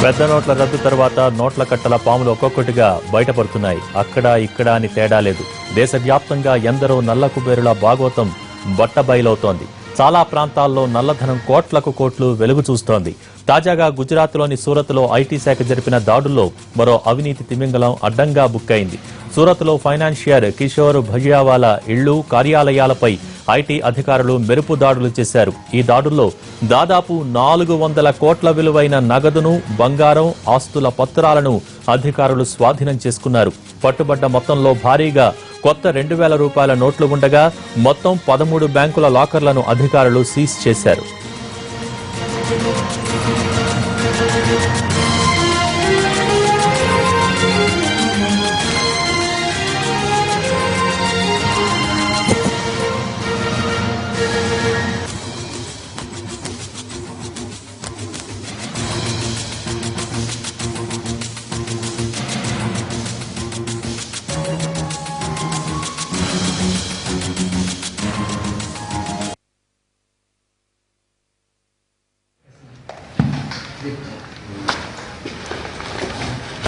పెద్ద నోట్ల రద్దు తర్వాత నోట్ల కట్టల పాములు ఒక్కొక్కటిగా బయటపడుతున్నాయి. అక్కడ ఇక్కడ అని తేడా లేదు. దేశవ్యాప్తంగా ఎందరో నల్ల కుబేరుల భాగోతం బట్టబయలవుతోంది. చాలా ప్రాంతాల్లో నల్లధనం కోట్లకు కోట్లు వెలుగు చూస్తోంది. తాజాగా గుజరాత్లోని సూరత్లో ఐటీ శాఖ జరిపిన దాడుల్లో మరో అవినీతి తిమింగలం అడ్డంగా బుక్కైంది. సూరత్లో ఫైనాన్షియర్ కిషోర్ భజియావాలా ఇళ్లు, కార్యాలయాలపై ఐటీ అధికారులు మెరుపు దాడులు చేశారు. ఈ దాడుల్లో దాదాపు 400 కోట్ల విలువైన నగదును, బంగారం, ఆస్తుల పత్రాలను అధికారులు స్వాధీనం చేసుకున్నారు. పట్టుబడ్డ మొత్తంలో భారీగా కొత్త 2000 రూపాయల నోట్లు ఉండగా మొత్తం 13 బ్యాంకుల లాకర్లను అధికారులు సీజ్ చేశారు.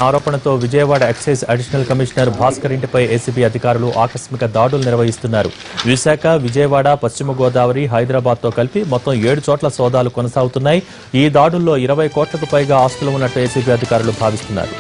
ఆరోపణతో Vijayawada excise additional commissioner Bhaskar ఇంటిపై ఏసీబీ అధికారులు ఆకస్మిక దాడులు నిర్వహిస్తున్నారు. విశాఖ, విజయవాడ, పశ్చిమ గోదావరి, హైదరాబాద్తో కలిపి మొత్తం 7 చోట్ల సోదాలు కొనసాగుతున్నాయి. ఈ దాడుల్లో 20 కోట్లకు పైగా ఆస్తులు ఉన్నట్టు ఏసీబీ అధికారులు భావిస్తున్నారు.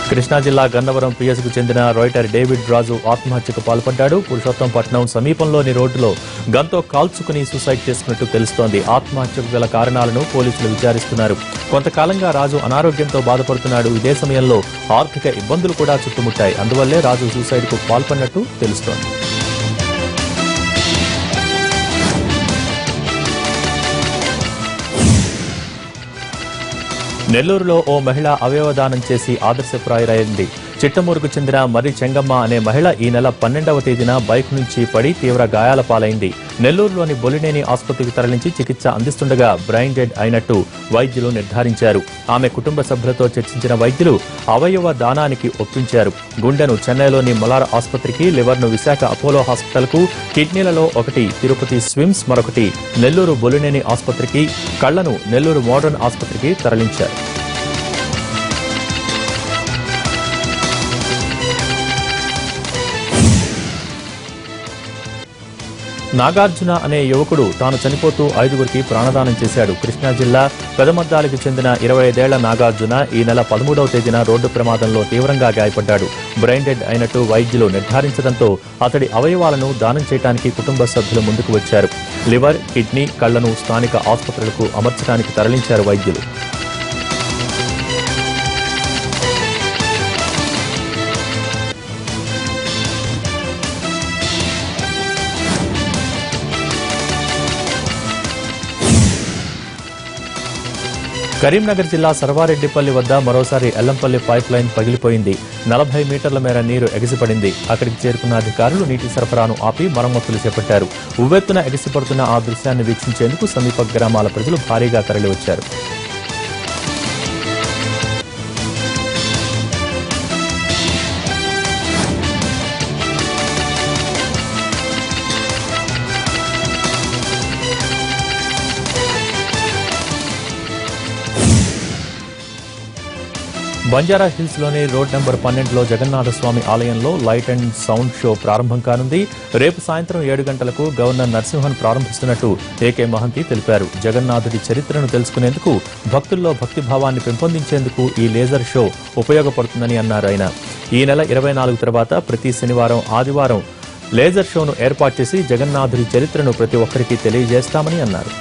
కృష్ణా జిల్లా గన్నవరం పిఎస్కు చెందిన రైటర్ డేవిడ్ రాజు ఆత్మహత్యకు పాల్పడ్డాడు. పురుషోత్తంపట్నం సమీపంలోని రోడ్డులో గన్తో కాల్చుకుని సూసైడ్ చేసుకున్నట్టు తెలుస్తోంది. ఆత్మహత్యకు గల కారణాలను పోలీసులు విచారిస్తున్నారు. కొంతకాలంగా రాజు అనారోగ్యంతో బాధపడుతున్నాడు. ఇదే సమయంలో ఆర్థిక ఇబ్బందులు కూడా చుట్టుముట్టాయి. అందువల్లే రాజు సూసైడ్కు పాల్పడినట్టు తెలుస్తోంది. నెల్లూరులో ఓ మహిళ అవయవదానం చేసి ఆదర్శప్రాయురైంది. చిట్టమూరుకు చెందిన మర్రి చెంగమ్మ అనే మహిళ ఈ నెల 12వ తేదీన బైక్ నుంచి పడి తీవ్ర గాయాల పాలైంది. నెల్లూరులోని బొలినేని ఆసుపత్రికి తరలించి చికిత్స అందిస్తుండగా బ్రెయిన్ డెడ్ అయినట్టు వైద్యులు నిర్ధారించారు. ఆమె కుటుంబ సభ్యులతో చర్చించిన వైద్యులు అవయవ దానానికి ఒప్పించారు. గుండెను చెన్నైలోని మొలార్ ఆసుపత్రికి, లివర్ను విశాఖ అపోలో హాస్పిటల్కు, కిడ్నీలలో ఒకటి తిరుపతి స్విమ్స్, మరొకటి నెల్లూరు బొలినేని ఆసుపత్రికి, కళ్లను నెల్లూరు మోడర్న్ ఆసుపత్రికి తరలించారు. నాగార్జున అనే యువకుడు తాను చనిపోతూ 5గురికి ప్రాణదానం చేశాడు. కృష్ణా జిల్లా పెదమద్దాలకు చెందిన 25 ఏళ్ల నాగార్జున ఈ నెల 13వ తేదీన రోడ్డు ప్రమాదంలో తీవ్రంగా గాయపడ్డాడు. బ్రెయిన్ డెడ్ అయినట్టు వైద్యులు నిర్ధారించడంతో అతడి అవయవాలను దానం చేయడానికి కుటుంబ సభ్యులు ముందుకు వచ్చారు. లివర్, కిడ్నీ, కళ్లను స్థానిక ఆసుపత్రులకు అమర్చడానికి తరలించారు వైద్యులు. కరీంనగర్ జిల్లా సర్వారెడ్డిపల్లి వద్ద మరోసారి ఎల్లంపల్లి పైప్ లైన్ పగిలిపోయింది. 40 మీటర్ల మేర నీరు ఎగిసిపడింది. అక్కడికి చేరుకున్న అధికారులు నీటి సరఫరాను ఆపి మరమ్మతులు చేపట్టారు. ఉవ్వెత్తున ఎగిసిపడుతున్న ఆ దృశ్యాన్ని వీక్షించేందుకు సమీప గ్రామాల ప్రజలు భారీగా తరలివచ్చారు. బంజారా హిల్స్ లోని రోడ్ నెంబర్ 12లో జగన్నాథస్వామి ఆలయంలో లైట్ అండ్ సౌండ్ షో ప్రారంభం కానుంది. రేపు సాయంత్రం 7 గంటలకు గవర్నర్ నరసింహన్ ప్రారంభిస్తున్నట్టు ఏకే మహంతి తెలిపారు. జగన్నాథుడి చరిత్రను తెలుసుకునేందుకు, భక్తుల్లో భక్తిభావాన్ని పెంపొందించేందుకు ఈ లేజర్ షో ఉపయోగపడుతుందని అన్నారు ఆయన. ఈ నెల 24 తర్వాత ప్రతి శనివారం, ఆదివారం లేజర్ షోను ఏర్పాటు చేసి జగన్నాథుడి చరిత్రను ప్రతి ఒక్కరికి తెలియజేస్తామని అన్నారు.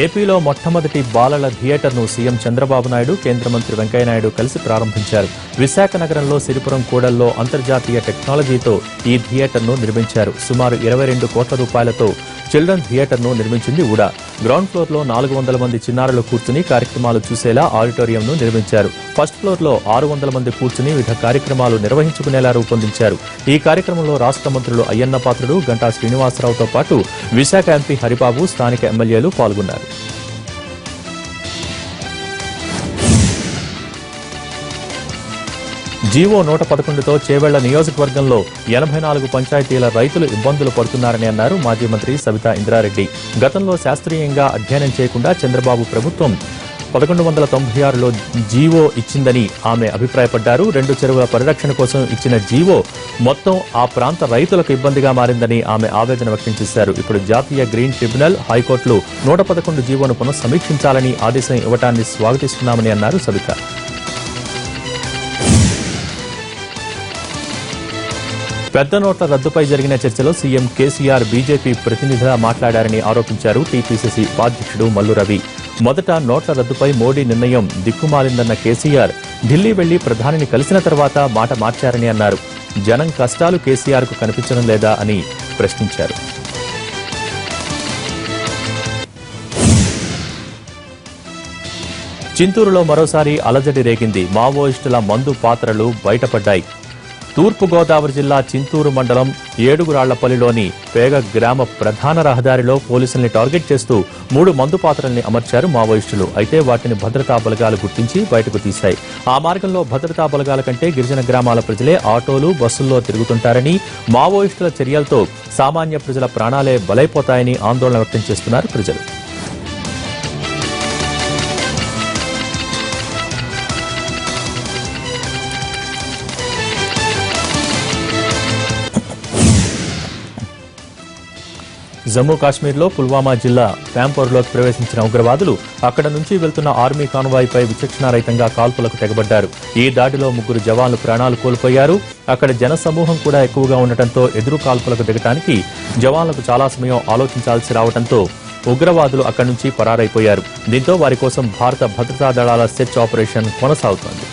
ఏపీలో మొట్టమొదటి బాలల థియేటర్ను సీఎం చంద్రబాబు నాయుడు, కేంద్ర మంత్రి వెంకయ్యనాయుడు కలిసి ప్రారంభించారు. విశాఖ నగరంలో సిరిపురం కూడల్లో అంతర్జాతీయ టెక్నాలజీతో ఈ థియేటర్ను నిర్మించారు. సుమారు 22 కోట్ల రూపాయలతో చిల్డ్రన్ థియేటర్ను నిర్మించింది ఊడా. గ్రౌండ్ ఫ్లోర్లో 400 మంది చిన్నారులు కూర్చుని కార్యక్రమాలు చూసేలా ఆడిటోరియంను నిర్మించారు. ఫస్ట్ ఫ్లోర్లో 600 మంది కూర్చుని వివిధ కార్యక్రమాలు నిర్వహించుకునేలా రూపొందించారు. ఈ కార్యక్రమంలో రాష్ట్ర మంత్రులు అయ్యన్న పాత్రుడు, గంటా శ్రీనివాసరావుతో పాటు విశాఖ ఎంపీ హరిబాబు, స్థానిక ఎమ్మెల్యేలు పాల్గొన్నారు. జీవో 111తో చేవెళ్ల నియోజకవర్గంలో 84 పంచాయతీల రైతులు ఇబ్బందులు పడుతున్నారని అన్నారు మాజీ మంత్రి సబితా ఇంద్రారెడ్డి. గతంలో శాస్త్రీయంగా అధ్యయనం చేయకుండా చంద్రబాబు ప్రభుత్వం 1196లో జీవో ఇచ్చిందని ఆమె అభిప్రాయపడ్డారు. 2 చెరువుల పరిరక్షణ కోసం ఇచ్చిన జీవో మొత్తం ఆ ప్రాంత రైతులకు ఇబ్బందిగా మారిందని ఆమె ఆవేదన వ్యక్తం చేశారు. ఇప్పుడు జాతీయ గ్రీన్ ట్రిబ్యునల్, హైకోర్టులు 111 జీవోను పునఃసమీక్షించాలని ఆదేశం ఇవ్వటాన్ని స్వాగతిస్తున్నామని అన్నారు సబిత. పెద్ద నోట్ల రద్దుపై జరిగిన చర్చలో సీఎం కేసీఆర్ బీజేపీ ప్రతినిధిగా మాట్లాడారని ఆరోపించారు టీపీసీసీ ఉపాధ్యక్షుడు మల్లు రవి. మొదట నోట్ల రద్దుపై మోడీ నిర్ణయం దిక్కుమాలిందన్న కేసీఆర్ ఢిల్లీ వెళ్లి ప్రధానిని కలిసిన తర్వాత మాట మార్చారని అన్నారు. జనం కష్టాలు కేసీఆర్కు కనిపించడం లేదా అని ప్రశ్నించారు. చింతూరులో మరోసారి అలజడి రేగింది. మావోయిస్టుల మందు పాత్రలు బయటపడ్డాయి. తూర్పుగోదావరి జిల్లా చింతూరు మండలం ఏడుగురాళ్లపల్లిలోని పేగ గ్రామ ప్రధాన రహదారిలో పోలీసుల్ని టార్గెట్ చేస్తూ 3 మందు పాత్రల్ని అమర్చారు మావోయిస్టులు. అయితే వాటిని భద్రతా బలగాలు గుర్తించి బయటకు తీశాయి. ఆ మార్గంలో భద్రతా బలగాల కంటే గిరిజన గ్రామాల ప్రజలే ఆటోలు, బస్సుల్లో తిరుగుతుంటారని, మావోయిస్టుల చర్యలతో సామాన్య ప్రజల ప్రాణాలే బలైపోతాయని ఆందోళన వ్యక్తం చేస్తున్నారు ప్రజలు. జమ్మూ కాశ్మీర్లో పుల్వామా జిల్లా ప్యాంపోర్లోకి ప్రవేశించిన ఉగ్రవాదులు అక్కడ నుంచి వెళ్తున్న ఆర్మీ కాన్వాయ్పై విచక్షణారహితంగా కాల్పులకు తెగబడ్డారు. ఈ దాడిలో 3 జవాన్లు ప్రాణాలు కోల్పోయారు. అక్కడ జనసమూహం కూడా ఎక్కువగా ఉండటంతో ఎదురు కాల్పులకు దిగటానికి జవాన్లకు చాలా సమయం ఆలోచించాల్సి రావడంతో ఉగ్రవాదులు అక్కడి నుంచి పరారైపోయారు. దీంతో వారి కోసం భారత భద్రతా దళాల సెర్చ్ ఆపరేషన్ కొనసాగుతోంది.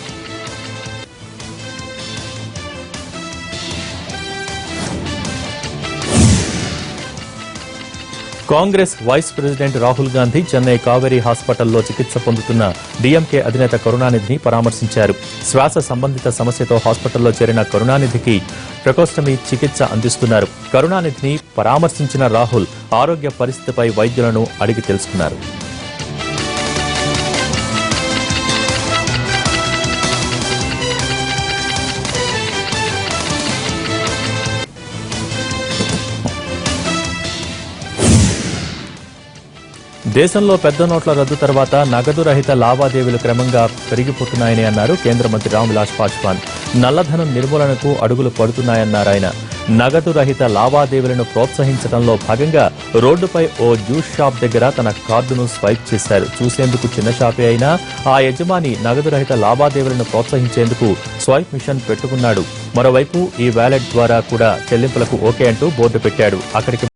కాంగ్రెస్ వైస్ ప్రెసిడెంట్ రాహుల్ గాంధీ చెన్నై కావేరీ హాస్పిటల్లో చికిత్స పొందుతున్న డీఎంకే అధినేత కరుణానిధిని పరామర్శించారు. శ్వాస సంబంధిత సమస్యతో హాస్పిటల్లో చేరిన కరుణానిధికి ట్రకోస్టమీ చికిత్స అందిస్తున్నారు. కరుణానిధిని పరామర్శించిన రాహుల్ ఆరోగ్య పరిస్థితిపై వైద్యులను అడిగి తెలుసుకున్నారు. దేశంలో పెద్ద నోట్ల రద్దు తర్వాత నగదు రహిత లావాదేవీలు క్రమంగా పెరిగిపోతున్నాయని అన్నారు కేంద్ర మంత్రి రామ్ విలాస్ పాస్వాన్. నల్లధనం నిర్మూలనకు అడుగులు పడుతున్నాయన్నారు ఆయన. నగదు రహిత లావాదేవీలను ప్రోత్సహించడంలో భాగంగా రోడ్డుపై ఓ జ్యూస్ షాప్ దగ్గర తన కార్డును స్వైప్ చేశారు. చూసేందుకు చిన్న షాపే అయినా ఆ యజమాని నగదు రహిత లావాదేవీలను ప్రోత్సహించేందుకు స్వైప్ మిషన్ పెట్టుకున్నాడు. మరోవైపు ఈ వ్యాలెట్ ద్వారా కూడా చెల్లింపులకు ఓకే అంటూ బోర్డు పెట్టాడు. అక్కడికి